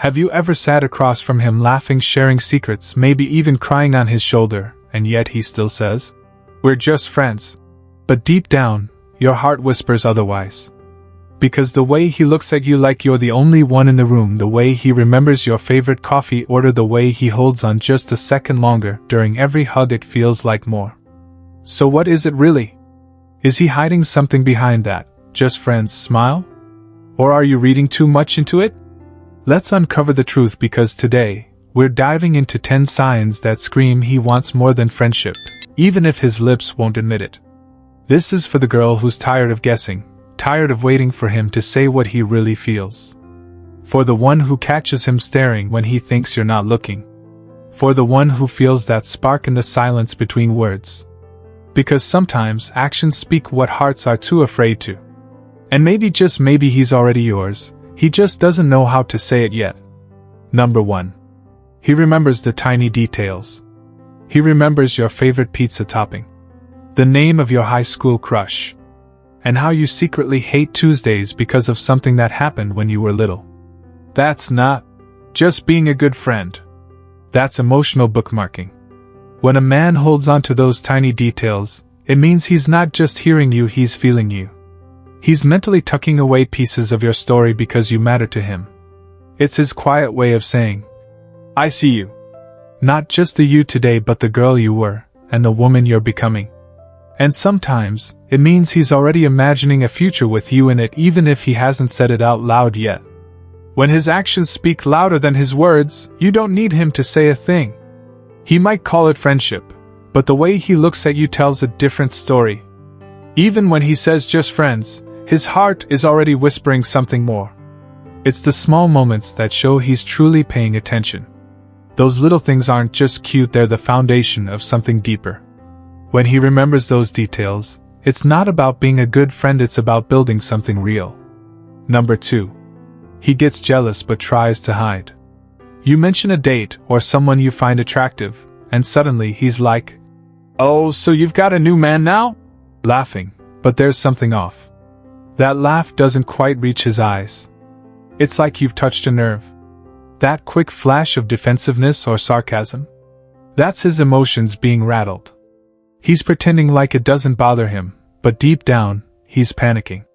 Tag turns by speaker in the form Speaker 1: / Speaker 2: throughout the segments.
Speaker 1: Have you ever sat across from him laughing, sharing secrets, maybe even crying on his shoulder, and yet he still says, "We're just friends"? But deep down, your heart whispers otherwise. Because the way he looks at you like you're the only one in the room, the way he remembers your favorite coffee order, the way he holds on just a second longer during every hug, it feels like more. So what is it really? Is he hiding something behind that "just friends" smile? Or are you reading too much into it? Let's uncover the truth, because today, we're diving into 10 signs that scream he wants more than friendship, even if his lips won't admit it. This is for the girl who's tired of guessing, tired of waiting for him to say what he really feels. For the one who catches him staring when he thinks you're not looking. For the one who feels that spark in the silence between words. Because sometimes actions speak what hearts are too afraid to. And maybe, just maybe, he's already yours, he just doesn't know how to say it yet. Number 1. He remembers the tiny details. He remembers your favorite pizza topping. The name of your high school crush. And how you secretly hate Tuesdays because of something that happened when you were little. That's not just being a good friend. That's emotional bookmarking. When a man holds on to those tiny details, it means he's not just hearing you, he's feeling you. He's mentally tucking away pieces of your story because you matter to him. It's his quiet way of saying, "I see you." Not just the you today, but the girl you were, and the woman you're becoming. And sometimes, it means he's already imagining a future with you in it, even if he hasn't said it out loud yet. When his actions speak louder than his words, you don't need him to say a thing. He might call it friendship, but the way he looks at you tells a different story. Even when he says just friends, his heart is already whispering something more. It's the small moments that show he's truly paying attention. Those little things aren't just cute, they're the foundation of something deeper. When he remembers those details, it's not about being a good friend, it's about building something real. Number 2. He gets jealous but tries to hide. You mention a date or someone you find attractive, and suddenly he's like, "Oh, so you've got a new man now?" Laughing, but there's something off. That laugh doesn't quite reach his eyes. It's like you've touched a nerve. That quick flash of defensiveness or sarcasm? That's his emotions being rattled. He's pretending like it doesn't bother him, but deep down, he's panicking.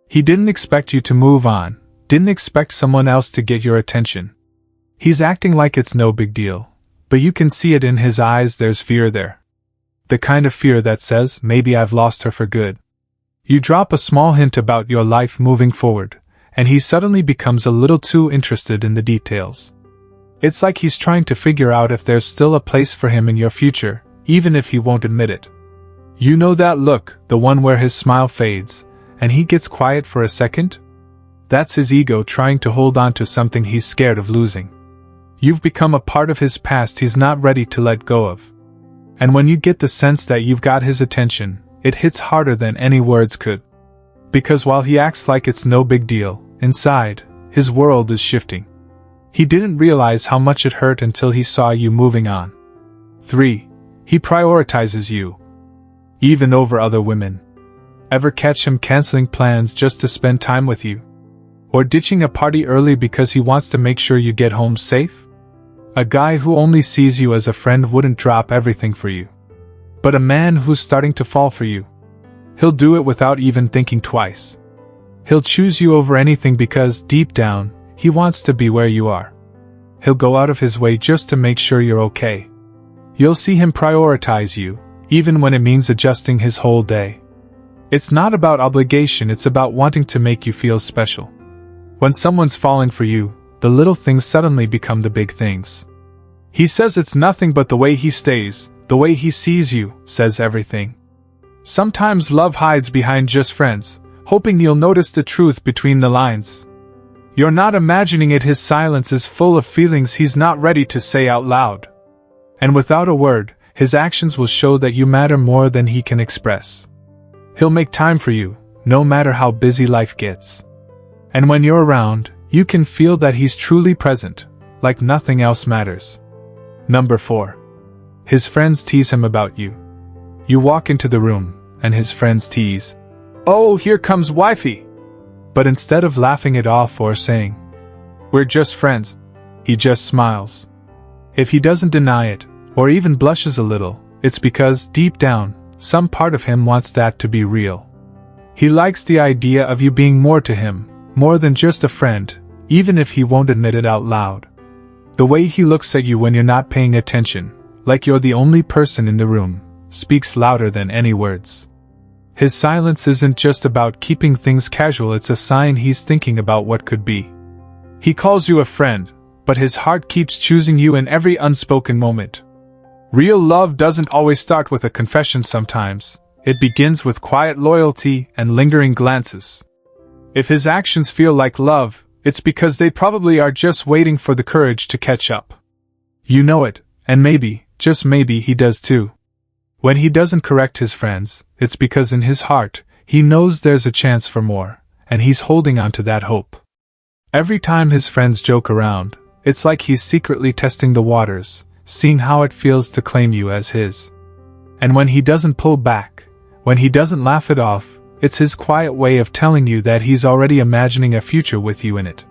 Speaker 1: He didn't expect you to move on, didn't expect someone else to get your attention. He's acting like it's no big deal, but you can see it in his eyes, there's fear there. The kind of fear that says, maybe I've lost her for good. You drop a small hint about your life moving forward, and he suddenly becomes a little too interested in the details. It's like he's trying to figure out if there's still a place for him in your future, even if he won't admit it. You know that look, the one where his smile fades, and he gets quiet for a second? That's his ego trying to hold on to something he's scared of losing. You've become a part of his past he's not ready to let go of. And when you get the sense that you've got his attention, it hits harder than any words could. Because while he acts like it's no big deal, inside, his world is shifting. He didn't realize how much it hurt until he saw you moving on. 3. He prioritizes you. Even over other women. Ever catch him canceling plans just to spend time with you? Or ditching a party early because he wants to make sure you get home safe? A guy who only sees you as a friend wouldn't drop everything for you. But a man who's starting to fall for you. He'll do it without even thinking twice. He'll choose you over anything because, deep down, he wants to be where you are. He'll go out of his way just to make sure you're okay. You'll see him prioritize you, even when it means adjusting his whole day. It's not about obligation, it's about wanting to make you feel special. When someone's falling for you, the little things suddenly become the big things. He says it's nothing, but the way he stays, the way he sees you, says everything. Sometimes love hides behind just friends, hoping you'll notice the truth between the lines. You're not imagining it, his silence is full of feelings he's not ready to say out loud. And without a word, his actions will show that you matter more than he can express. He'll make time for you, no matter how busy life gets. And when you're around, you can feel that he's truly present, like nothing else matters. Number 4. His friends tease him about you. You walk into the room, and his friends tease, "Oh, here comes wifey!" But instead of laughing it off or saying, "We're just friends," he just smiles. If he doesn't deny it, or even blushes a little, it's because, deep down, some part of him wants that to be real. He likes the idea of you being more to him, more than just a friend, even if he won't admit it out loud. The way he looks at you when you're not paying attention, like you're the only person in the room, speaks louder than any words. His silence isn't just about keeping things casual, it's a sign he's thinking about what could be. He calls you a friend, but his heart keeps choosing you in every unspoken moment. Real love doesn't always start with a confession sometimes. It begins with quiet loyalty and lingering glances. If his actions feel like love, it's because they probably are just waiting for the courage to catch up. You know it, and maybe, just maybe he does too. When he doesn't correct his friends, it's because in his heart, he knows there's a chance for more, and he's holding on to that hope. Every time his friends joke around, it's like he's secretly testing the waters, seeing how it feels to claim you as his. And when he doesn't pull back, when he doesn't laugh it off, it's his quiet way of telling you that he's already imagining a future with you in it.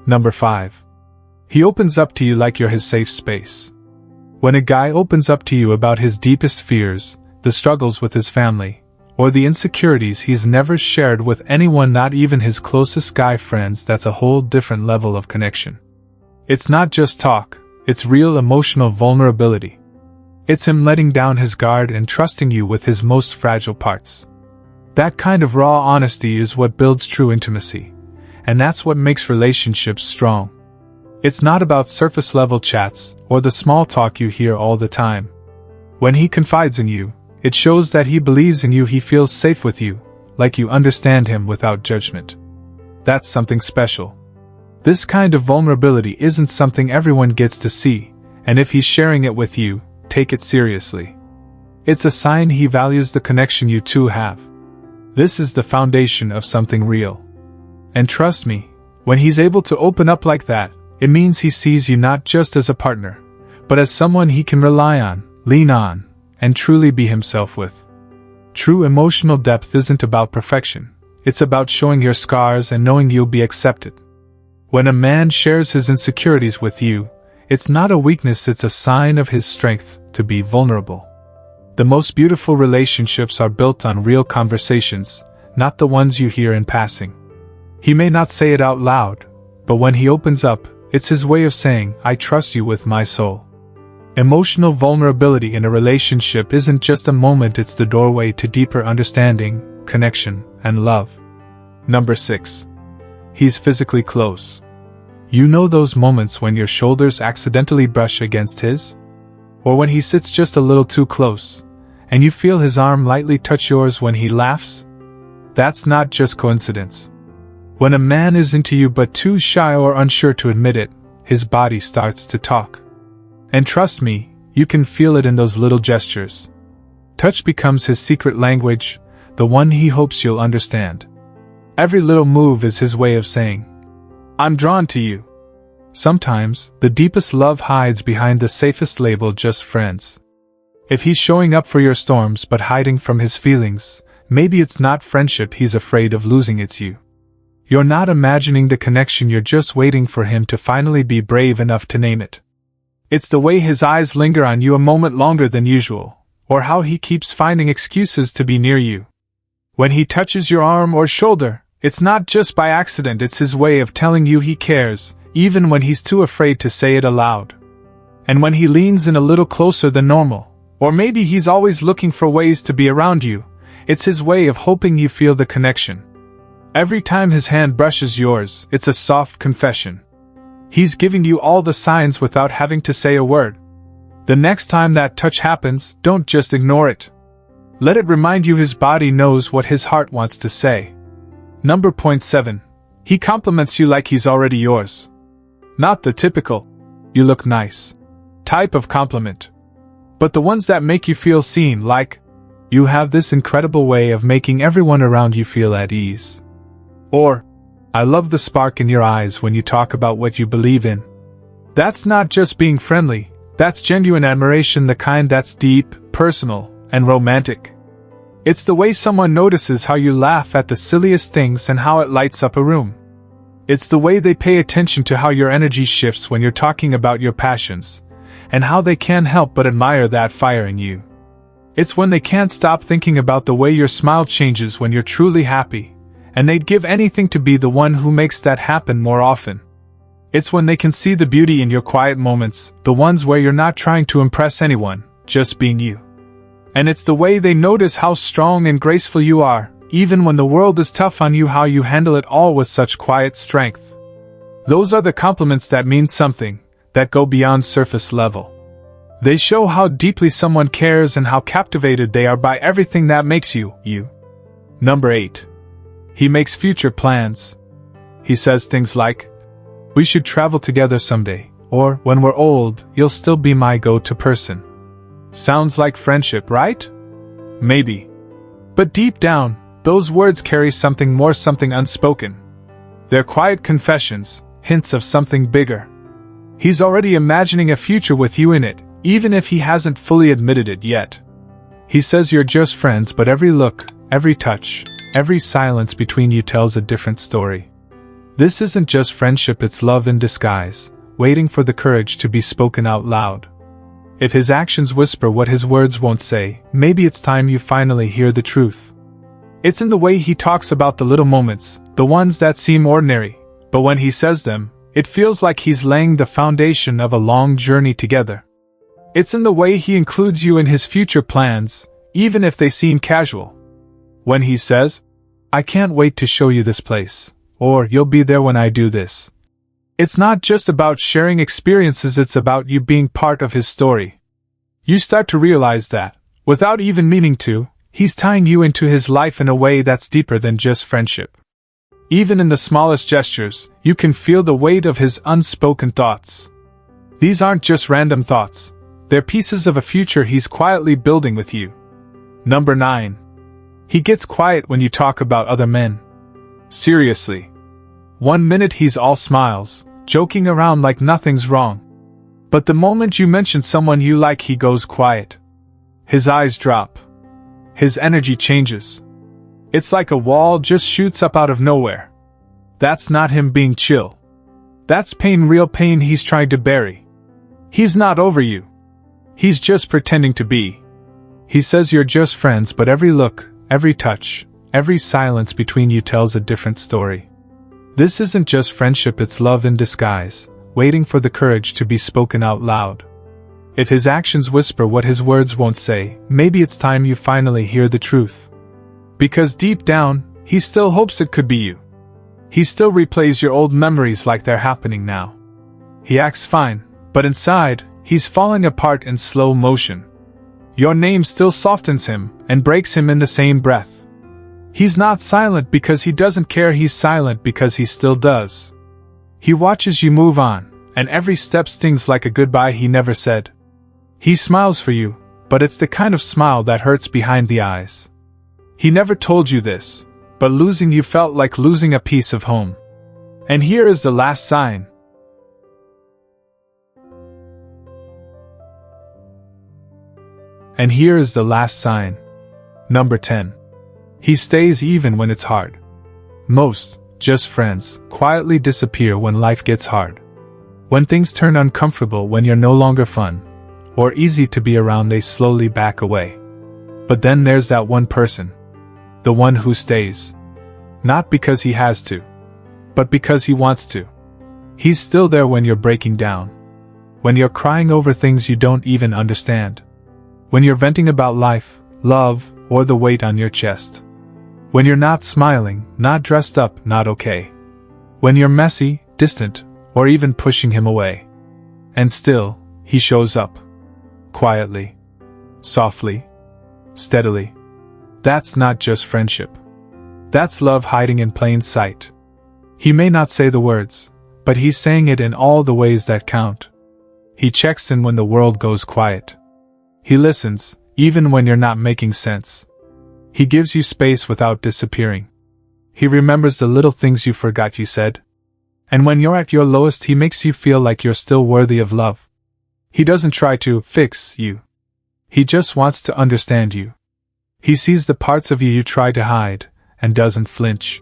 Speaker 1: Number 5. He opens up to you like you're his safe space. When a guy opens up to you about his deepest fears, the struggles with his family, or the insecurities he's never shared with anyone, not even his closest guy friends, that's a whole different level of connection. It's not just talk, it's real emotional vulnerability. It's him letting down his guard and trusting you with his most fragile parts. That kind of raw honesty is what builds true intimacy, and that's what makes relationships strong. It's not about surface-level chats or the small talk you hear all the time. When he confides in you, it shows that he believes in you, he feels safe with you, like you understand him without judgment. That's something special. This kind of vulnerability isn't something everyone gets to see, and if he's sharing it with you, take it seriously. It's a sign he values the connection you two have. This is the foundation of something real. And trust me, when he's able to open up like that, it means he sees you not just as a partner, but as someone he can rely on, lean on, and truly be himself with. True emotional depth isn't about perfection, it's about showing your scars and knowing you'll be accepted. When a man shares his insecurities with you, it's not a weakness, it's a sign of his strength to be vulnerable. The most beautiful relationships are built on real conversations, not the ones you hear in passing. He may not say it out loud, but when he opens up, it's his way of saying, I trust you with my soul. Emotional vulnerability in a relationship isn't just a moment, it's the doorway to deeper understanding, connection, and love. Number 6. He's physically close. You know those moments when your shoulders accidentally brush against his? Or when he sits just a little too close, and you feel his arm lightly touch yours when he laughs? That's not just coincidence. When a man is into you but too shy or unsure to admit it, his body starts to talk. And trust me, you can feel it in those little gestures. Touch becomes his secret language, the one he hopes you'll understand. Every little move is his way of saying, I'm drawn to you. Sometimes, the deepest love hides behind the safest label, just friends. If he's showing up for your storms but hiding from his feelings, maybe it's not friendship he's afraid of losing, it's you. You're not imagining the connection, you're just waiting for him to finally be brave enough to name it. It's the way his eyes linger on you a moment longer than usual, or how he keeps finding excuses to be near you. When he touches your arm or shoulder, it's not just by accident, it's his way of telling you he cares, even when he's too afraid to say it aloud. And when he leans in a little closer than normal, or maybe he's always looking for ways to be around you, it's his way of hoping you feel the connection. Every time his hand brushes yours, it's a soft confession. He's giving you all the signs without having to say a word. The next time that touch happens, don't just ignore it. Let it remind you his body knows what his heart wants to say. Number 7. He compliments you like he's already yours. Not the typical, you look nice, type of compliment, but the ones that make you feel seen, like, you have this incredible way of making everyone around you feel at ease. Or, I love the spark in your eyes when you talk about what you believe in. That's not just being friendly, that's genuine admiration, the kind that's deep, personal, and romantic. It's the way someone notices how you laugh at the silliest things and how it lights up a room. It's the way they pay attention to how your energy shifts when you're talking about your passions, and how they can't help but admire that fire in you. It's when they can't stop thinking about the way your smile changes when you're truly happy, and they'd give anything to be the one who makes that happen more often. It's when they can see the beauty in your quiet moments, the ones where you're not trying to impress anyone, just being you. And it's the way they notice how strong and graceful you are, even when the world is tough on you, how you handle it all with such quiet strength. Those are the compliments that mean something, that go beyond surface level. They show how deeply someone cares and how captivated they are by everything that makes you, you. Number 8. He makes future plans. He says things like, "We should travel together someday," or, "When we're old, you'll still be my go-to person." Sounds like friendship, right? Maybe. But deep down, those words carry something more, something unspoken. They're quiet confessions, hints of something bigger. He's already imagining a future with you in it, even if he hasn't fully admitted it yet. He says you're just friends, but every look, every touch, every silence between you tells a different story. This isn't just friendship, it's love in disguise, waiting for the courage to be spoken out loud. If his actions whisper what his words won't say, maybe it's time you finally hear the truth. It's in the way he talks about the little moments, the ones that seem ordinary, but when he says them, it feels like he's laying the foundation of a long journey together. It's in the way he includes you in his future plans, even if they seem casual. When he says, "I can't wait to show you this place," or "You'll be there when I do this." It's not just about sharing experiences, it's about you being part of his story. You start to realize that, without even meaning to, he's tying you into his life in a way that's deeper than just friendship. Even in the smallest gestures, you can feel the weight of his unspoken thoughts. These aren't just random thoughts, they're pieces of a future he's quietly building with you. Number 9. He gets quiet when you talk about other men. Seriously. One minute he's all smiles, joking around like nothing's wrong. But the moment you mention someone you like, he goes quiet. His eyes drop. His energy changes. It's like a wall just shoots up out of nowhere. That's not him being chill. That's pain, real pain he's trying to bury. He's not over you. He's just pretending to be. He says you're just friends, but every look, every touch, every silence between you tells a different story. This isn't just friendship, it's love in disguise, waiting for the courage to be spoken out loud. If his actions whisper what his words won't say, maybe it's time you finally hear the truth. Because deep down, he still hopes it could be you. He still replays your old memories like they're happening now. He acts fine, but inside, he's falling apart in slow motion. Your name still softens him and breaks him in the same breath. He's not silent because he doesn't care, he's silent because he still does. He watches you move on, and every step stings like a goodbye he never said. He smiles for you, but it's the kind of smile that hurts behind the eyes. He never told you this, but losing you felt like losing a piece of home. And here is the last sign. And here is the last sign. Number 10. He stays even when it's hard. Most, just friends, quietly disappear when life gets hard. When things turn uncomfortable, when you're no longer fun or easy to be around, they slowly back away. But then there's that one person. The one who stays. Not because he has to, but because he wants to. He's still there when you're breaking down. When you're crying over things you don't even understand. When you're venting about life, love, or the weight on your chest. When you're not smiling, not dressed up, not okay. When you're messy, distant, or even pushing him away. And still, he shows up. Quietly. Softly. Steadily. That's not just friendship. That's love hiding in plain sight. He may not say the words, but he's saying it in all the ways that count. He checks in when the world goes quiet. He listens, even when you're not making sense. He gives you space without disappearing. He remembers the little things you forgot you said. And when you're at your lowest, he makes you feel like you're still worthy of love. He doesn't try to fix you. He just wants to understand you. He sees the parts of you you try to hide, and doesn't flinch.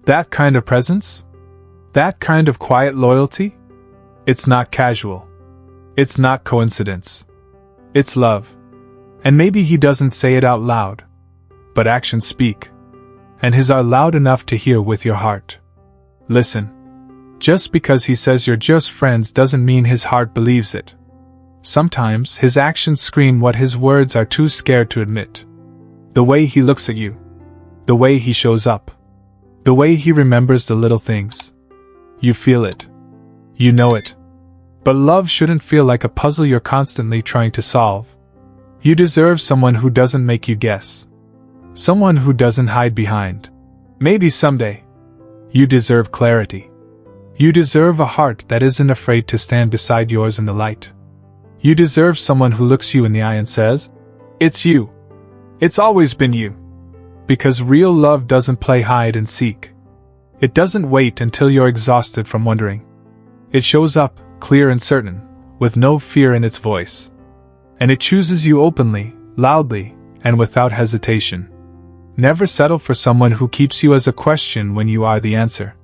Speaker 1: That kind of presence? That kind of quiet loyalty? It's not casual. It's not coincidence. It's love. And maybe he doesn't say it out loud, but actions speak. And his are loud enough to hear with your heart. Listen. Just because he says you're just friends doesn't mean his heart believes it. Sometimes his actions scream what his words are too scared to admit. The way he looks at you. The way he shows up. The way he remembers the little things. You feel it. You know it. But love shouldn't feel like a puzzle you're constantly trying to solve. You deserve someone who doesn't make you guess. Someone who doesn't hide behind. Maybe someday. You deserve clarity. You deserve a heart that isn't afraid to stand beside yours in the light. You deserve someone who looks you in the eye and says, "It's you. It's always been you." Because real love doesn't play hide and seek. It doesn't wait until you're exhausted from wondering. It shows up, clear and certain, with no fear in its voice. And it chooses you openly, loudly, and without hesitation. Never settle for someone who keeps you as a question when you are the answer.